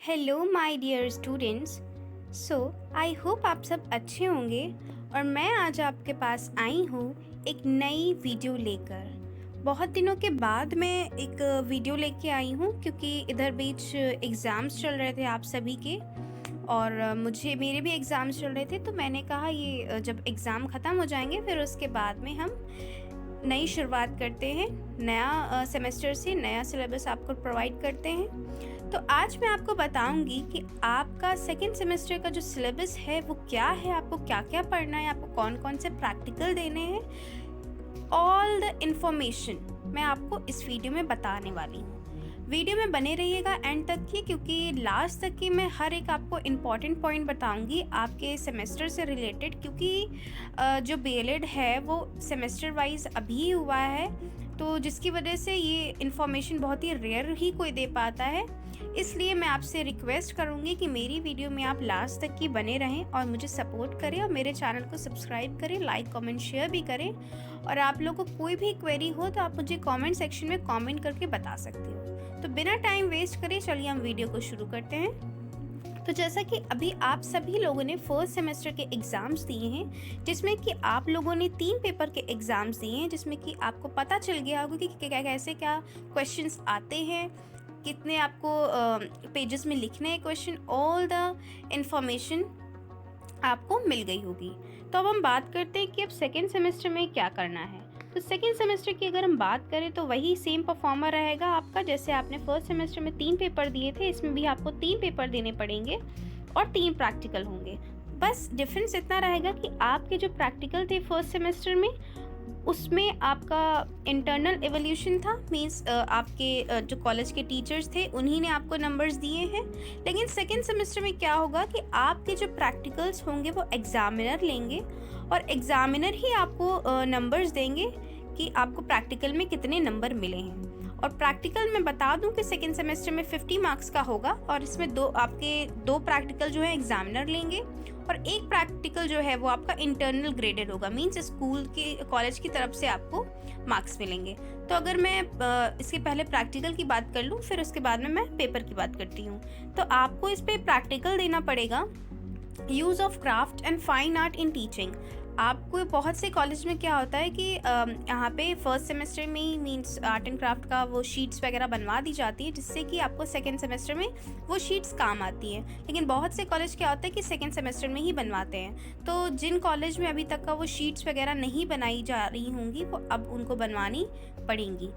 Hello my dear students. So I hope आप सब अच्छे होंगे और मैं आज आपके पास आई हूँ एक नई वीडियो लेकर। बहुत दिनों के बाद मैं एक वीडियो लेके आई हूँ क्योंकि इधर बीच एग्ज़ाम्स चल रहे थे आप सभी के और मेरे भी एग्ज़ाम्स चल रहे थे। तो मैंने कहा ये जब एग्ज़ाम ख़त्म हो जाएंगे फिर उसके बाद में हम नई शुरुआत करते हैं, नया सेमेस्टर से नया सिलेबस आपको प्रोवाइड करते हैं। तो आज मैं आपको बताऊंगी कि आपका सेकेंड सेमेस्टर का जो सिलेबस है वो क्या है, आपको क्या क्या पढ़ना है, आपको कौन कौन से प्रैक्टिकल देने हैं। ऑल द इन्फॉर्मेशन मैं आपको इस वीडियो में बताने वाली हूँ। वीडियो में बने रहिएगा एंड तक की, क्योंकि लास्ट तक की मैं हर एक आपको इम्पॉर्टेंट पॉइंट बताऊंगी आपके सेमेस्टर से रिलेटेड, क्योंकि जो बीएलएड है वो सेमेस्टर वाइज अभी हुआ है, तो जिसकी वजह से ये इन्फॉर्मेशन बहुत ही रेयर ही कोई दे पाता है। इसलिए मैं आपसे रिक्वेस्ट करूँगी कि मेरी वीडियो में आप लास्ट तक की बने रहें और मुझे सपोर्ट करें और मेरे चैनल को सब्सक्राइब करें, लाइक कमेंट शेयर भी करें। और आप लोगों को कोई भी क्वेरी हो तो आप मुझे कमेंट सेक्शन में कमेंट करके बता सकते हो। तो बिना टाइम वेस्ट करे चलिए हम वीडियो को शुरू करते हैं। तो जैसा कि अभी आप सभी लोगों ने फर्स्ट सेमेस्टर के एग्ज़ाम्स दिए हैं, जिसमें कि आप लोगों ने 3 पेपर के एग्ज़ाम्स दिए हैं, जिसमें कि आपको पता चल गया होगा कि कैसे क्या क्वेश्चंस आते हैं, कितने आपको पेजेस में लिखने हैं क्वेश्चन। ऑल द इंफॉर्मेशन आपको मिल गई होगी। तो अब हम बात करते हैं कि अब सेकेंड सेमेस्टर में क्या करना है। तो सेकेंड सेमेस्टर की अगर हम बात करें तो वही सेम परफॉर्मर रहेगा आपका। जैसे आपने फर्स्ट सेमेस्टर में 3 पेपर दिए थे, इसमें भी आपको 3 पेपर देने पड़ेंगे और 3 प्रैक्टिकल होंगे। बस डिफरेंस इतना रहेगा कि आपके जो प्रैक्टिकल थे फर्स्ट सेमेस्टर में, उसमें आपका इंटरनल एवोल्यूशन था, मींस आपके जो कॉलेज के टीचर्स थे उन्हीं ने आपको नंबर्स दिए हैं। लेकिन सेकेंड सेमेस्टर में क्या होगा कि आपके जो प्रैक्टिकल्स होंगे वो एग्जामिनर लेंगे और एग्जामिनर ही आपको नंबर्स देंगे कि आपको प्रैक्टिकल में कितने नंबर मिले हैं। और प्रैक्टिकल मैं बता दूं कि सेकेंड सेमेस्टर में 50 मार्क्स का होगा और इसमें दो प्रैक्टिकल जो है एग्जामिनर लेंगे और एक प्रैक्टिकल जो है वो आपका इंटरनल ग्रेडेड होगा, मींस स्कूल के कॉलेज की तरफ से आपको मार्क्स मिलेंगे। तो अगर मैं इसके पहले प्रैक्टिकल की बात कर लूँ फिर उसके बाद में मैं पेपर की बात करती हूँ। तो आपको इस पर प्रैक्टिकल देना पड़ेगा use of craft and fine art in teaching. आपको बहुत से कॉलेज में क्या होता है कि यहाँ पे फर्स्ट सेमेस्टर में ही मींस आर्ट एंड क्राफ्ट का वो शीट्स वगैरह बनवा दी जाती है, जिससे कि आपको सेकेंड सेमेस्टर में वो शीट्स काम आती हैं। लेकिन बहुत से कॉलेज क्या होता है कि सेकेंड सेमेस्टर में ही बनवाते हैं। तो जिन कॉलेज में अभी तक का वो शीट्स वगैरह नहीं बनाई जा रही होंगी वो अब उनको बनवानी पड़ेंगी।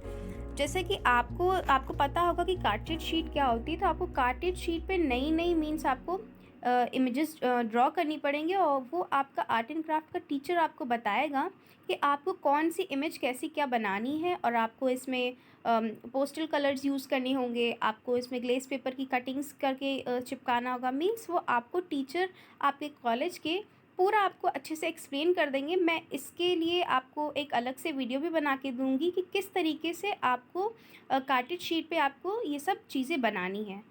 जैसे कि आपको पता होगा कि कार्टेज शीट क्या होती है। तो आपको कार्टेज शीट पे नई मीन्स आपको इमेजेस ड्रॉ करनी पड़ेंगे और वो आपका आर्ट एंड क्राफ्ट का टीचर आपको बताएगा कि आपको कौन सी इमेज कैसी क्या बनानी है। और आपको इसमें पोस्टल कलर्स यूज़ करने होंगे, आपको इसमें ग्लेस पेपर की कटिंग्स करके चिपकाना होगा। मीन्स वो आपको टीचर आपके कॉलेज के पूरा आपको अच्छे से एक्सप्लेन कर देंगे। मैं इसके लिए आपको एक अलग से वीडियो भी बना के दूँगी कि किस तरीके से आपको कार्टेज शीट पे आपको ये सब चीज़ें बनानी है।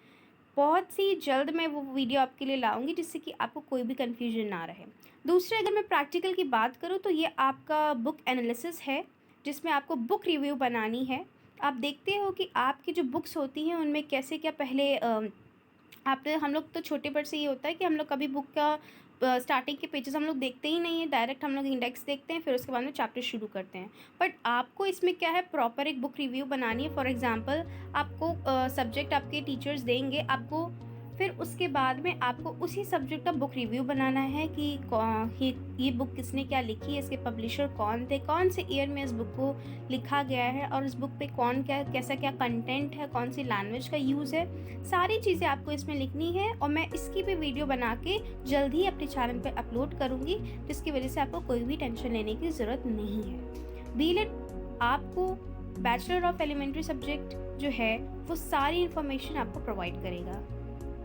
बहुत सी जल्द मैं वो वीडियो आपके लिए लाऊंगी जिससे कि आपको कोई भी कन्फ्यूजन ना रहे। दूसरे अगर मैं प्रैक्टिकल की बात करूँ तो ये आपका बुक एनालिसिस है, जिसमें आपको बुक रिव्यू बनानी है। आप देखते हो कि आपकी जो बुक्स होती हैं उनमें कैसे क्या पहले आपने हम लोग तो छोटे पर से ये होता है कि हम लोग कभी बुक का स्टार्टिंग के पेजेस हम लोग देखते ही नहीं है, डायरेक्ट हम लोग इंडेक्स देखते हैं फिर उसके बाद में चैप्टर शुरू करते हैं। बट आपको इसमें क्या है, प्रॉपर एक बुक रिव्यू बनानी है। फॉर एग्जांपल आपको सब्जेक्ट आपके टीचर्स देंगे आपको, फिर उसके बाद में आपको उसी सब्जेक्ट का बुक रिव्यू बनाना है कि ये बुक किसने क्या लिखी है, इसके पब्लिशर कौन थे, कौन से ईयर में इस बुक को लिखा गया है और इस बुक पे कौन क्या कैसा क्या कंटेंट है, कौन सी लैंग्वेज का यूज़ है। सारी चीज़ें आपको इसमें लिखनी है और मैं इसकी भी वीडियो बना के जल्द ही अपने चैनल पर अपलोड करूँगी, जिसकी वजह से आपको कोई भी टेंशन लेने की ज़रूरत नहीं है। बीएलएड आपको बैचलर ऑफ एलिमेंट्री सब्जेक्ट जो है वो सारी इन्फॉर्मेशन आपको प्रोवाइड करेगा।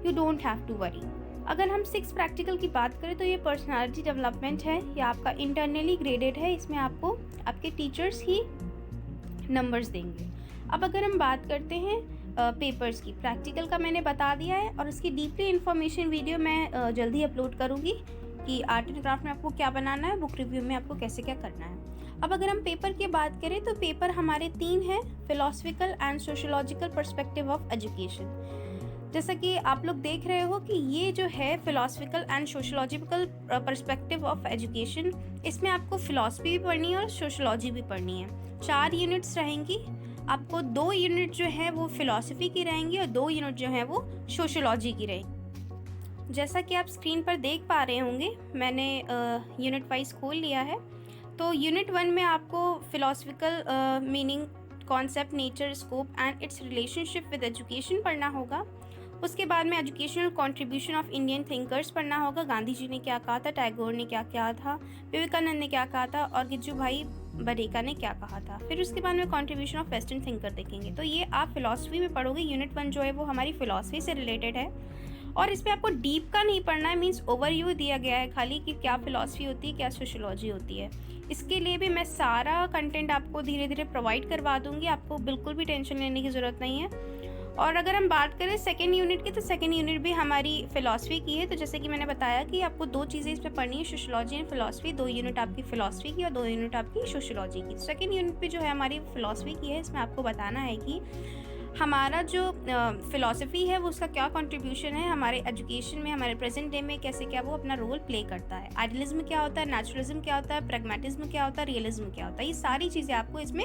You don't have to worry. अगर हम 6 प्रैक्टिकल की बात करें तो ये पर्सनालिटी डेवलपमेंट है, ये आपका इंटरनली ग्रेडेड है। इसमें आपको आपके टीचर्स ही नंबर्स देंगे। अब अगर हम बात करते हैं पेपर्स की, प्रैक्टिकल का मैंने बता दिया है और इसकी डीपली इन्फॉर्मेशन वीडियो मैं जल्दी अपलोड करूँगी कि आर्ट एंड क्राफ्ट में आपको क्या बनाना है, बुक रिव्यू में आपको कैसे क्या करना है। अब अगर हम पेपर की बात करें तो पेपर हमारे 3 हैं, philosophical and sociological perspective of education. जैसा कि आप लोग देख रहे हो कि ये जो है philosophical and sociological perspective of education, इसमें आपको फिलॉसफी भी पढ़नी है और सोशोलॉजी भी पढ़नी है। 4 यूनिट्स रहेंगी। आपको 2 यूनिट जो है वो फिलॉसफी की रहेंगी और 2 यूनिट जो है वो सोशोलॉजी की रहेंगी। जैसा कि आप स्क्रीन पर देख पा रहे होंगे, मैंने यूनिट वाइज खोल लिया है। तो यूनिट 1 में आपको philosophical meaning, concept, nature, scope and it's relationship with education पढ़ना होगा। उसके बाद में educational contribution of Indian thinkers पढ़ना होगा। गांधी जी ने क्या कहा था, टैगोर ने क्या कहा था, विवेकानंद ने क्या कहा था और गिज्जू भाई बड़ेका ने क्या कहा था। फिर उसके बाद में कंट्रीब्यूशन ऑफ वेस्टर्न थिंकर देखेंगे। तो ये आप फिलॉसफी में पढ़ोगे। यूनिट 1 जो है वो हमारी फिलॉसफी से रिलेटेड है और इस पर आपको डीप का नहीं पढ़ना है, मीन्स ओवरव्यू दिया गया है खाली कि क्या फिलॉसफी होती है, क्या सोशोलॉजी होती है। इसके लिए भी मैं सारा कंटेंट आपको धीरे धीरे प्रोवाइड करवा दूंगी, आपको बिल्कुल भी टेंशन लेने की ज़रूरत नहीं है। और अगर हम बात करें सेकेंड यूनिट की, तो सेकेंड यूनिट भी हमारी फिलॉसफी की है। तो जैसे कि मैंने बताया कि आपको 2 चीज़ें इसमें पढ़नी है, सोशोलॉजी एंड फिलॉसफी। 2 यूनिट आपकी फिलॉसफी की और 2 यूनिट आपकी सोशोलॉजी की। सेकेंड यूनिट भी जो है हमारी फिलॉसफी की है। इसमें आपको बताना है कि हमारा जो फ़िलॉसफी है वो उसका क्या कंट्रीब्यूशन है हमारे एजुकेशन में, हमारे प्रेजेंट डे में कैसे क्या वो अपना रोल प्ले करता है। आइडियलिज्म क्या होता है, नेचुरलिज्म क्या होता है, प्रैग्मेटिज्म क्या होता है, रियलिज्म क्या होता है, ये सारी चीज़ें आपको इसमें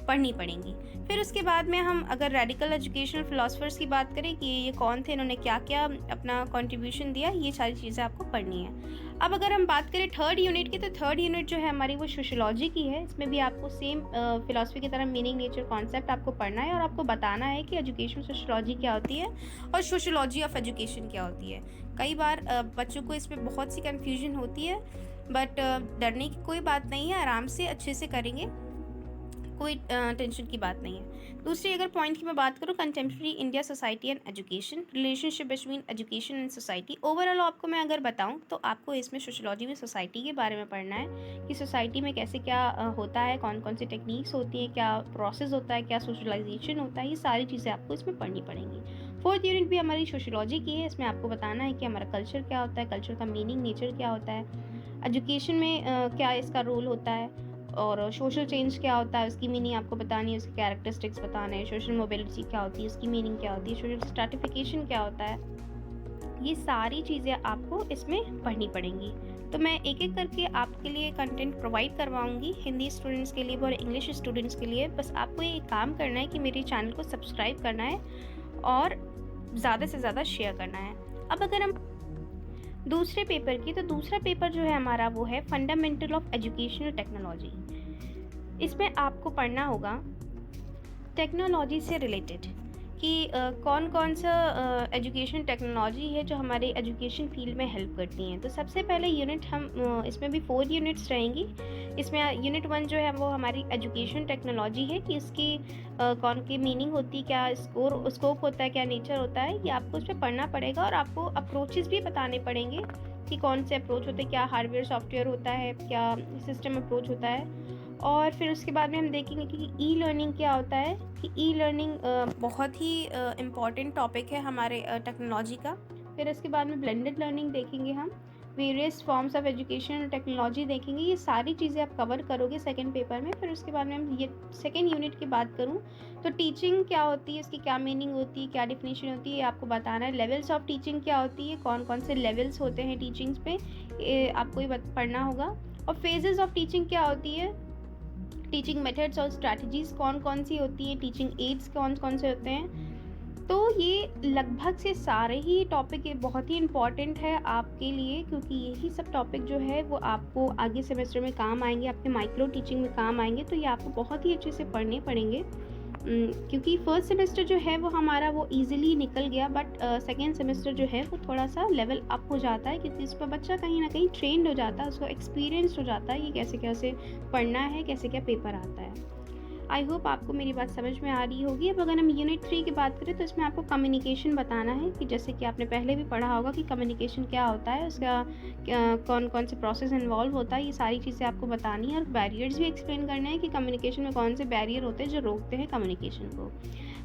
पढ़नी पड़ेंगी। फिर उसके बाद में हम अगर रेडिकल एजुकेशनल फिलोसफर्स की बात करें कि ये कौन थे, इन्होंने क्या क्या अपना कंट्रीब्यूशन दिया, ये सारी चीज़ें आपको पढ़नी है। अब अगर हम बात करें थर्ड यूनिट की, तो थर्ड यूनिट जो है हमारी वो सोशोलॉजी की है। इसमें भी आपको सेम फिलॉसफी की तरह मीनिंग, नेचर, कॉन्सेप्ट आपको पढ़ना है और आपको बताना है कि एजुकेशन सोशोलॉजी क्या होती है और सोशोलॉजी ऑफ एजुकेशन क्या होती है। कई बार बच्चों को इसमें बहुत सी कन्फ्यूजन होती है, बट डरने की कोई बात नहीं है, आराम से अच्छे से करेंगे, कोई टेंशन की बात नहीं है। दूसरी अगर पॉइंट की मैं बात करूँ, contemporary India society and education, relationship between education and society. Overall आपको मैं अगर बताऊँ तो आपको इसमें सोशोलॉजी में सोसाइटी के बारे में पढ़ना है कि सोसाइटी में कैसे क्या होता है, कौन कौन सी टेक्निक्स होती हैं, क्या प्रोसेस होता है, क्या सोशलाइजेशन होता है, ये सारी चीज़ें आपको इसमें पढ़नी पड़ेंगी। फोर्थ यूनिट भी हमारी सोशोलॉजी की है। इसमें आपको बताना है कि हमारा कल्चर क्या होता है, कल्चर का मीनिंग, नेचर क्या होता है, एजुकेशन में क्या इसका रोल होता है और सोशल चेंज क्या होता है, उसकी मीनिंग आपको बतानी है, उसके कैरेक्टरिस्टिक्स बताने हैं, सोशल मोबिलिटी क्या होती है, उसकी मीनिंग क्या होती है, सोशल स्ट्रैटिफिकेशन क्या होता है, ये सारी चीज़ें आपको इसमें पढ़नी पड़ेंगी। तो मैं एक एक करके आपके लिए कंटेंट प्रोवाइड करवाऊंगी, हिंदी स्टूडेंट्स के लिए और इंग्लिश स्टूडेंट्स के लिए। बस आपको ये काम करना है कि मेरे चैनल को सब्सक्राइब करना है और ज़्यादा से ज़्यादा शेयर करना है। अब अगर हम दूसरे पेपर की, तो दूसरा पेपर जो है हमारा वो है फंडामेंटल ऑफ एजुकेशनल टेक्नोलॉजी। इसमें आपको पढ़ना होगा टेक्नोलॉजी से रिलेटेड कि कौन कौन सा एजुकेशन टेक्नोलॉजी है जो हमारे एजुकेशन फील्ड में हेल्प करती हैं। तो सबसे पहले यूनिट हम इसमें भी 4 यूनिट्स रहेंगी। इसमें यूनिट 1 जो है वो हमारी एजुकेशन टेक्नोलॉजी है कि इसकी कौन की मीनिंग होती है, क्या स्कोप होता है, क्या नेचर होता है, ये आपको इस पर पढ़ना पड़ेगा और आपको अप्रोचेस भी बताने पड़ेंगे कि कौन से अप्रोच होते हैं, क्या हार्डवेयर सॉफ्टवेयर होता है, क्या सिस्टम अप्रोच होता है। और फिर उसके बाद में हम देखेंगे कि ई लर्निंग क्या होता है, कि ई लर्निंग बहुत ही इम्पॉर्टेंट टॉपिक है हमारे टेक्नोलॉजी का। फिर उसके बाद में ब्लेंडेड लर्निंग देखेंगे हम, various forms of education technology देखेंगे। ये सारी चीज़ें आप कवर करोगे सेकेंड पेपर में। फिर उसके बाद में हम ये सेकेंड यूनिट की बात करूँ तो टीचिंग क्या होती है, इसकी क्या मीनिंग होती है, क्या डिफिनीशन होती है, आपको बताना है। लेवल्स ऑफ टीचिंग क्या होती है, कौन कौन से लेवल्स होते हैं टीचिंग्स पे, आपको ये पढ़ना होगा। और फेजेस ऑफ टीचिंग क्या होती है, टीचिंग मेथड्स और स्ट्रैटेजीज़ कौन कौन सी होती हैं, टीचिंग एड्स कौन कौन से होते हैं। तो ये लगभग से सारे ही टॉपिक ये बहुत ही इम्पॉर्टेंट है आपके लिए, क्योंकि यही सब टॉपिक जो है वो आपको आगे सेमेस्टर में काम आएंगे, आपके माइक्रो टीचिंग में काम आएंगे। तो ये आपको बहुत ही अच्छे से पढ़ने पड़ेंगे, क्योंकि फर्स्ट सेमेस्टर जो है वो हमारा वो इजीली निकल गया, बट सेकेंड सेमेस्टर जो है वो थोड़ा सा लेवल अप हो जाता है, क्योंकि उस पर बच्चा कहीं ना कहीं ट्रेंड हो जाता है, उसको एक्सपीरियंस हो जाता है ये कैसे कैसे पढ़ना है, कैसे क्या पेपर आता है। आई होप आपको मेरी बात समझ में आ रही होगी। अब अगर हम यूनिट 3 की बात करें तो इसमें आपको कम्युनिकेशन बताना है, कि जैसे कि आपने पहले भी पढ़ा होगा कि कम्युनिकेशन क्या होता है, उसका कौन कौन से प्रोसेस इन्वॉल्व होता है, ये सारी चीज़ें आपको बतानी है। और बैरियर्स भी एक्सप्लेन करने हैं कि कम्युनिकेशन में कौन से बैरियर होते हैं जो रोकते हैं कम्युनिकेशन को।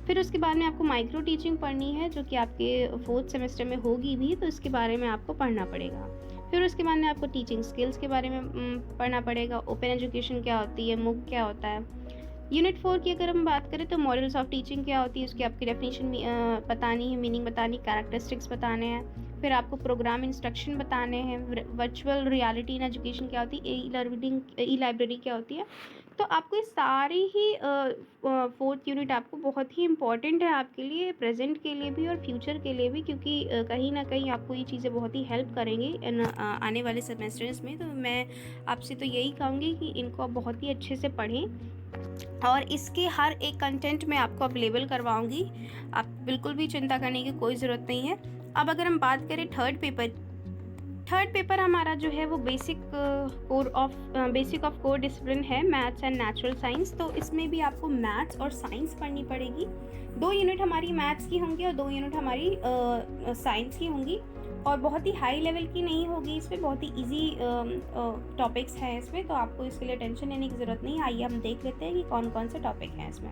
फिर उसके बाद में आपको माइक्रो टीचिंग पढ़नी है, जो कि आपके 4th सेमेस्टर में होगी भी, तो इसके बारे में आपको पढ़ना पड़ेगा। फिर उसके बाद में आपको टीचिंग स्किल्स के बारे में पढ़ना पड़ेगा। ओपन एजुकेशन क्या होती है, मूक क्या होता है, यूनिट 4 की अगर हम बात करें तो मॉडल्स ऑफ टीचिंग क्या होती है, उसकी आपकी डेफिनेशन बतानी है, मीनिंग बतानी, कैरेक्टरिस्टिक्स बताने हैं, फिर आपको प्रोग्राम इंस्ट्रक्शन बताने हैं, वर्चुअल रियलिटी इन एजुकेशन क्या होती है, ई लाइब्रेरी क्या होती है। तो आपको ये सारी ही 4th यूनिट आपको बहुत ही इम्पॉर्टेंट है आपके लिए, प्रेजेंट के लिए भी और फ्यूचर के लिए भी, क्योंकि कहीं ना कहीं आपको ये चीज़ें बहुत ही हेल्प करेंगी आने वाले सेमेस्टर्स में। तो मैं आपसे तो यही कहूँगी कि इनको आप बहुत ही अच्छे से पढ़ें और इसके हर एक कंटेंट मैं आपको अवेलेबल करवाऊंगी। आप बिल्कुल भी चिंता करने की कोई ज़रूरत नहीं है। अब अगर हम बात करें थर्ड पेपर हमारा जो है वो बेसिक ऑफ कोर डिसिप्लिन है, मैथ्स एंड नेचुरल साइंस। तो इसमें भी आपको मैथ्स और साइंस पढ़नी पड़ेगी। 2 यूनिट हमारी मैथ्स की होंगी और 2 यूनिट हमारी साइंस की होंगी, और बहुत ही हाई लेवल की नहीं होगी, इसमें बहुत ही इजी टॉपिक्स हैं इसमें, तो आपको इसके लिए टेंशन लेने की ज़रूरत नहीं है। आइए हम देख लेते हैं कि कौन कौन से टॉपिक हैं इसमें।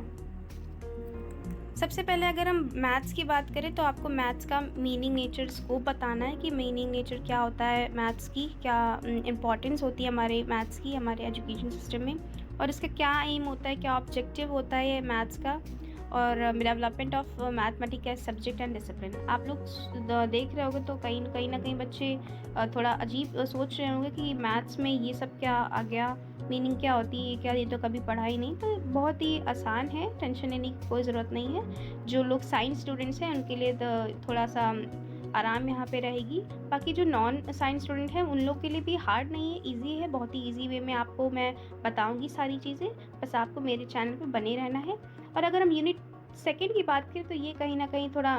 सबसे पहले अगर हम मैथ्स की बात करें तो आपको मैथ्स का मीनिंग, नेचर, स्कोप बताना है कि मीनिंग, नेचर क्या होता है, मैथ्स की क्या इम्पॉर्टेंस होती है हमारे मैथ्स की हमारे एजुकेशन सिस्टम में, और इसका क्या एम होता है, क्या ऑब्जेक्टिव होता है ये मैथ्स का, और development of mathematics as subject and discipline. आप लोग देख रहे होंगे तो कहीं ना कहीं बच्चे थोड़ा अजीब सोच रहे होंगे कि मैथ्स में ये सब क्या आ गया, मीनिंग क्या होती है, क्या ये तो कभी पढ़ा ही नहीं। तो बहुत ही आसान है, टेंशन लेने की कोई ज़रूरत नहीं है। जो लोग साइंस स्टूडेंट्स हैं उनके लिए तो थोड़ा सा आराम यहाँ पे रहेगी। बाकी जो नॉन साइंस स्टूडेंट हैं उन लोग के लिए भी हार्ड नहीं है, इजी है, बहुत ही इजी वे में आपको मैं बताऊँगी सारी चीज़ें। बस आपको मेरे चैनल पर बने रहना है। और अगर हम यूनिट 2 की बात करें तो ये कहीं ना कहीं थोड़ा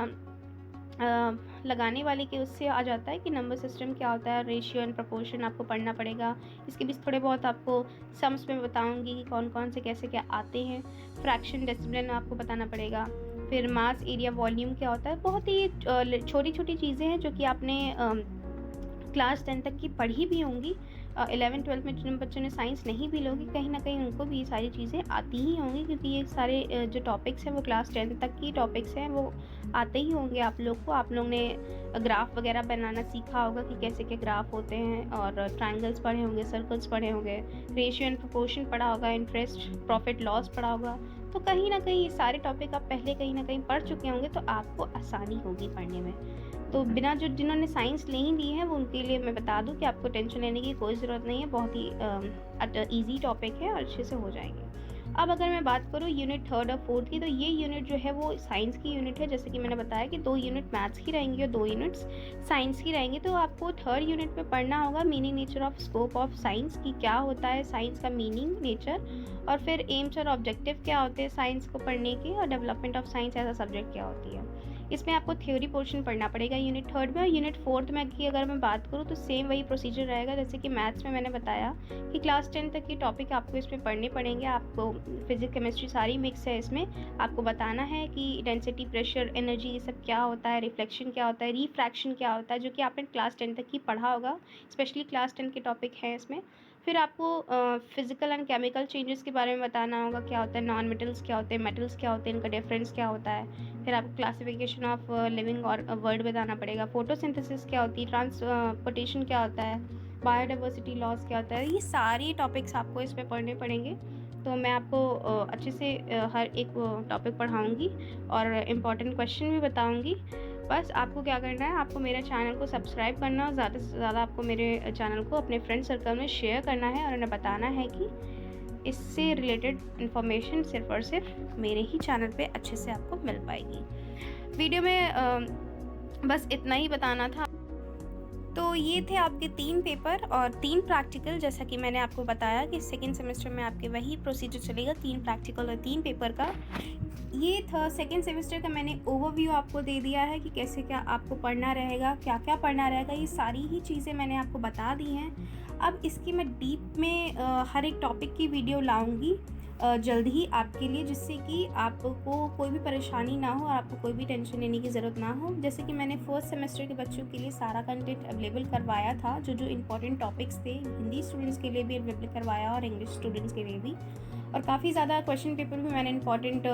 लगाने वाले के उससे आ जाता है कि नंबर सिस्टम क्या होता है, रेशियो एंड प्रोपोर्शन आपको पढ़ना पड़ेगा। इसके बीच थोड़े बहुत आपको सम्स में बताऊंगी कि कौन कौन से कैसे क्या आते हैं। फ्रैक्शन, डेसिमल आपको बताना पड़ेगा। फिर मास, एरिया, वॉल्यूम क्या होता है, बहुत ही छोटी छोटी चीज़ें हैं जो कि आपने क्लास 10 तक की पढ़ी भी होंगी। 11-12 में जिन बच्चों ने साइंस नहीं भी लोगी, कहीं ना कहीं उनको भी ये सारी चीज़ें आती ही होंगी, क्योंकि ये सारे जो टॉपिक्स हैं वो क्लास 10 तक की टॉपिक्स हैं, वो आते ही होंगे आप लोग को। आप लोग ने ग्राफ वगैरह बनाना सीखा होगा कि कैसे क्या ग्राफ होते हैं, और ट्राइंगल्स पढ़े होंगे, सर्कल्स पढ़े होंगे, रेशियो एंड प्रोपोर्शन पढ़ा होगा, इंटरेस्ट, प्रॉफिट, लॉस पढ़ा होगा। तो कहीं ना कहीं ये सारे टॉपिक आप पहले कहीं ना कहीं पढ़ चुके होंगे, तो आपको आसानी होगी पढ़ने में। तो बिना जिन्होंने साइंस नहीं ली है वो उनके लिए मैं बता दूं कि आपको टेंशन लेने की कोई ज़रूरत नहीं है, बहुत ही ईजी टॉपिक है और अच्छे से हो जाएंगे। अब अगर मैं बात करूँ यूनिट 3 और 4 की, तो ये यूनिट जो है वो साइंस की यूनिट है। जैसे कि मैंने बताया कि 2 यूनिट मैथ्स की रहेंगी और 2 यूनिट्स साइंस की रहेंगी। तो आपको 3rd यूनिट में पढ़ना होगा meaning, nature of scope of science की क्या होता है, साइंस का मीनिंग, नेचर, और फिर एम्स और ऑब्जेक्टिव क्या होते हैं साइंस को पढ़ने के, और development of science as a subject क्या होती है। इसमें आपको थ्योरी पोर्शन पढ़ना पड़ेगा यूनिट 3 में। और यूनिट 4 में की अगर मैं बात करूँ तो सेम वही प्रोसीजर रहेगा जैसे कि मैथ्स में मैंने बताया कि क्लास 10 तक के टॉपिक आपको इसमें पढ़ने पड़ेंगे। आपको फिजिक्स, केमिस्ट्री सारी मिक्स है इसमें। आपको बताना है कि डेंसिटी, प्रेशर, एनर्जी ये सब क्या होता है, रिफ्लेक्शन क्या होता है, रिफ्रैक्शन क्या होता है, जो कि आपने क्लास 10 तक की पढ़ा होगा, स्पेशली क्लास 10 के टॉपिक हैं इसमें। फिर आपको फिजिकल एंड केमिकल चेंजेस के बारे में बताना होगा, क्या होता है नॉन मेटल्स, क्या होते हैं मेटल्स, क्या होते हैं, इनका डिफरेंस क्या होता है। फिर आपको क्लासिफिकेशन ऑफ लिविंग और वर्ड बताना पड़ेगा। फोटोसिंथेसिस क्या होती है, ट्रांसपोर्टेशन क्या होता है, बायोडाइवर्सिटी लॉस क्या होता है, ये सारे टॉपिक्स आपको इसमें पढ़ने पड़ेंगे। तो मैं आपको अच्छे से हर एक टॉपिक पढ़ाऊँगी और इम्पॉर्टेंट क्वेश्चन भी बताऊँगी। बस आपको क्या करना है, आपको मेरे चैनल को सब्सक्राइब करना और ज़्यादा से ज़्यादा आपको मेरे चैनल को अपने फ्रेंड सर्कल में शेयर करना है, और उन्हें बताना है कि इससे रिलेटेड इन्फॉर्मेशन सिर्फ़ और सिर्फ मेरे ही चैनल पे अच्छे से आपको मिल पाएगी। वीडियो में बस इतना ही बताना था। तो ये थे आपके 3 पेपर और 3 प्रैक्टिकल। जैसा कि मैंने आपको बताया कि सेकेंड सेमेस्टर में आपके वही प्रोसीजर चलेगा, 3 प्रैक्टिकल और 3 पेपर का। ये था सेकेंड सेमेस्टर का, मैंने ओवरव्यू आपको दे दिया है कि कैसे क्या आपको पढ़ना रहेगा, क्या क्या पढ़ना रहेगा, ये सारी ही चीज़ें मैंने आपको बता दी हैं। अब इसकी मैं डीप में हर एक टॉपिक की वीडियो लाऊंगी जल्द ही आपके लिए, जिससे कि आपको कोई भी परेशानी ना हो और आपको कोई भी टेंशन लेने की ज़रूरत ना हो। जैसे कि मैंने फर्स्ट सेमेस्टर के बच्चों के लिए सारा कंटेंट अवेलेबल करवाया था, जो जो इंपॉर्टेंट टॉपिक्स थे, हिंदी स्टूडेंट्स के लिए भी अवेलेबल करवाया और इंग्लिश स्टूडेंट्स के लिए भी, और काफ़ी ज़्यादा क्वेश्चन पेपर भी मैंने इंपॉर्टेंट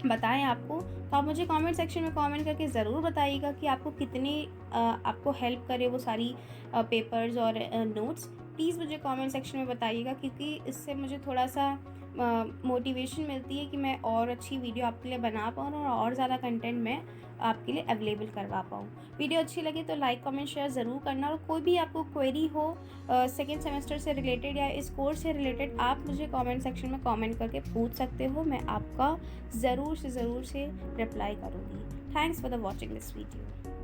बताएं आपको। तो आप मुझे कमेंट सेक्शन में कमेंट करके ज़रूर बताइएगा कि आपको कितने आपको हेल्प करे वो सारी पेपर्स और नोट्स। प्लीज़ मुझे कमेंट सेक्शन में बताइएगा, क्योंकि इससे मुझे थोड़ा सा मोटिवेशन मिलती है कि मैं और अच्छी वीडियो आपके लिए बना पाऊँ और ज़्यादा कंटेंट मैं आपके लिए अवेलेबल करवा पाऊँ। वीडियो अच्छी लगी तो लाइक कमेंट शेयर ज़रूर करना, और कोई भी आपको क्वेरी हो सेकेंड सेमेस्टर से रिलेटेड या इस कोर्स से रिलेटेड, आप मुझे कमेंट सेक्शन में कमेंट करके पूछ सकते हो। मैं आपका ज़रूर से रिप्लाई करूँगी। Thanks for the watching this video.